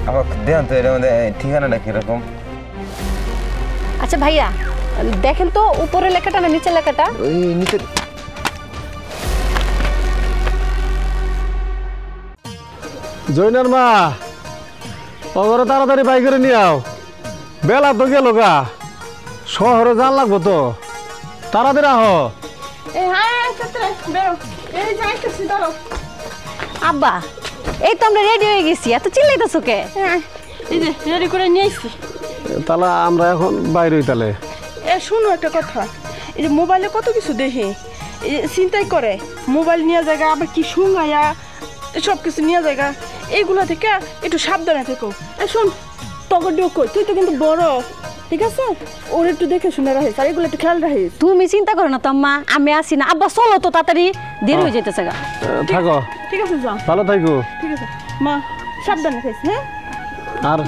আমার দেন তো এর মধ্যে ঠিকানাটা কিরকম? আচ্ছা ভাইয়া দেখেন তো উপরের লেখাটা না নিচের লেখাটা? ওই নিচে। জয়নার মা ওগরে তাড়াতাড়ি বাই করে নিয়ে আও, বেলা তো গেল গা, শহরে যান লাগবো তো, তাড়াতাড়ি আহ। আব্বা এই তো আমরা রেডি হয়ে গেছি, এত চিল্লাইতেছো কে? এই যে রেডি করে নিয়ে আসছি। তাহলে আমরা এখন বাইরে হই তাহলে। শুনো একটা কথা, এই যে মোবাইলে কত কিছু দেখে চিন্তাই করে, মোবাইল নিয়ে জায়গা আবার কি শুনাইয়া সব কিছু নিয়ে জায়গা, এইগুলো থেকে একটু সাবধানে থেকো। শোন তখন কই তুই তো কিন্তু বড়, ঠিক আছে, ওর একটু দেখে শুনে রাখিস আর এগুলো একটু খেয়াল রাখিস। তুমি চিন্তা করো না তো আম্মা, আমি আসি না। আব্বা চলো তো তাড়াতাড়ি, দেরি হয়ে যেতেছে গা। থাকো, ঠিক আছে যাও, ভালো থাকো। ঠিক আছে মা, সাবধানে খাইস। হ্যাঁ, আর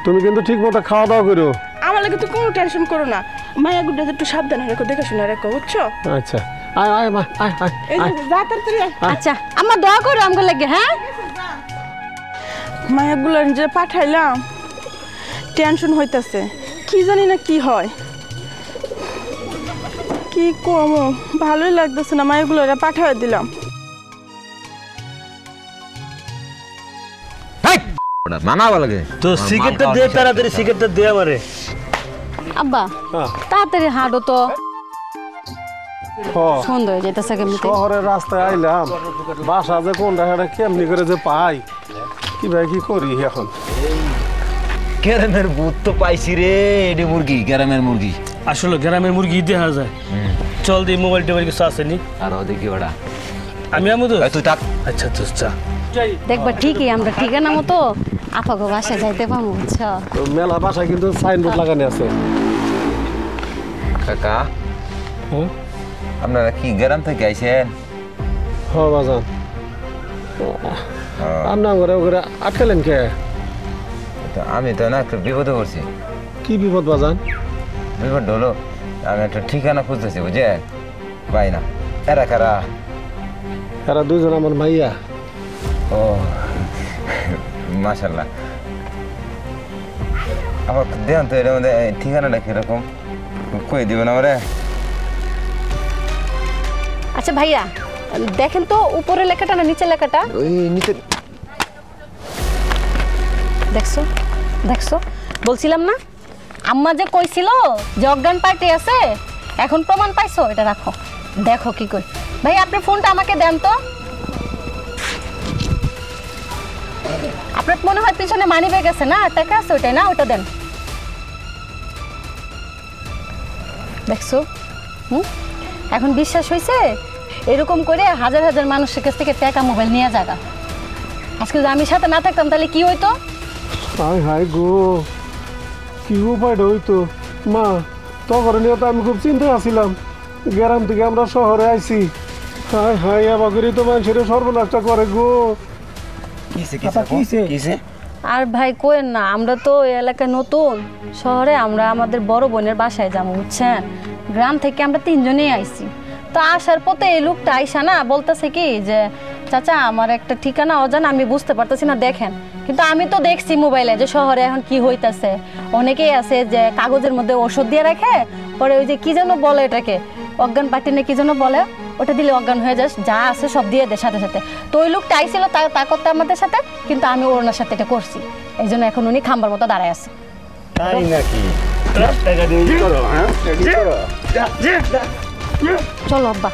তুমি কিন্তু ঠিক মতো খাওয়া দাওয়া করো। আমার লাগে তো কোনো টেনশন করো না, মায়া গুড্ডা একটু সাবধানে রেখো, দেখে শুনে রেখো, বুঝছো? আচ্ছা আয় আয় মা আয় আয় এই আয়। যে যা তাড়াতাড়ি আয়। আচ্ছা আম্মা দোয়া করো আমগো লাগে। হ্যাঁ মায়াগুলো যে পাঠাইলাম টেনশন হইতাছে, কি জানি না কি হয়, কি কমো ভালোই লাগতেছে না, মায়াগুলো পাঠাই দিলাম। মানাবা লাগে তো সিগারেটটা দে, তাড়াতাড়ি সিগারেটটা দে আমারে। আব্বা তাড়াতাড়ি হাঁটো তো, হ, সন্ধ্যা হয়ে যেতেছে কেমনিতে। শহরের রাস্তায় আইলাম, বাসা যে কোনটা সেটা কেমনি করে যে পাই, কি ভাই কি করি এখন? গ্রামের ভূত তো পাইছি রে, এটি মুরগি, গ্রামের মুরগি। আসলে গ্রামের মুরগি দেখা যায়। চল দি, মোবাইল টোবাইল কিছু আসেনি। আর দেখি ওটা আমি আমু তো। তুই থাক। আচ্ছা তো চা দেখবা ঠিকই আমরা ঠিকানা মতো আপাগো বাসায় যাইতে পারবো, বুঝছো? তো মেলা বাসায় কিন্তু সাইনবোর্ড লাগানো আছে। কাকা হ্যাঁ আপনারা কি গ্রাম থেকে আইছেন? হ বাজান, আপনার ঘরে ওখানে আটকালেন কে? আমি তো না একটা বিপদে পড়ছি। কি বিপদ বাজান? বিপদ হলো আমি একটা ঠিকানা খুঁজতেছি, বুঝে পাই না। এরা কারা? এরা দুজন আমার মাইয়া। ও মাশাল্লাহ। আমার দেন তো এর মধ্যে ঠিকানাটা কিরকম কই দিবেন আমারে? আচ্ছা ভাইয়া দেখেন তো উপরের লেখাটা না নিচের লেখাটা? ওই নিচে। দেখছো দেখছো বলছিলাম না, আম্মা যে কইছিল যে অজ্ঞান পার্টি আছে, এখন প্রমাণ পাইছো, এটা রাখো, দেখো কি কই। ভাই আপনার ফোনটা আমাকে দেন তো। আপনার মনে হয় পিছনে মানি ব্যাগ আছে না, টাকা আছে ওইটাই না, ওইটা দেন। দেখছো এখন বিশ্বাস হয়েছে? এরকম করে হাজার হাজার মানুষের কাছ থেকে টাকা মোবাইল নিয়ে যাগা। আজকে যদি আমি সাথে না থাকতাম তাহলে কি হইতো? হাই হাই গো, কি উপায়টা হইতো? মা তখন নিয়ে তো আমি খুব চিন্তায় আছিলাম, গ্রাম থেকে আমরা শহরে আইছি। হাই হাই আবার করে তো মানুষের সর্বনাশটা করে গো। আর ভাই কোয়েন না, আমরা তো এই এলাকায় নতুন, শহরে আমরা আমাদের বড় বোনের বাসায় যাবো, বুঝছেন? গ্রাম থেকে আমরা তিনজনেই আইছি। তো আসার পথে এই লোকটা আইসা না বলতেছে কি যে চাচা আমার একটা ঠিকানা অজানা, আমি বুঝতে পারতেছি না দেখেন। কিন্তু আমি তো দেখছি মোবাইলে যে শহরে এখন কি হইতাছে, অনেকেই আছে যে কাগজের মধ্যে ওষুধ দিয়ে রাখে, পরে ওই যে কি যেন বলে এটাকে অজ্ঞান পাটি না কি যেন বলে, ওটা দিলে অজ্ঞান হয়ে যায়, যা আছে সব দিয়ে দেয় সাথে সাথে। তো ওই লোকটা আইছিল তা করতে আমাদের সাথে, কিন্তু আমি ওনার সাথে এটা করছি, এই জন্য এখন উনি খাম্বার মতো দাঁড়ায় আছে। তাই নাকি? টাকা দিয়ে করো, হ্যাঁ চলো আব্বা।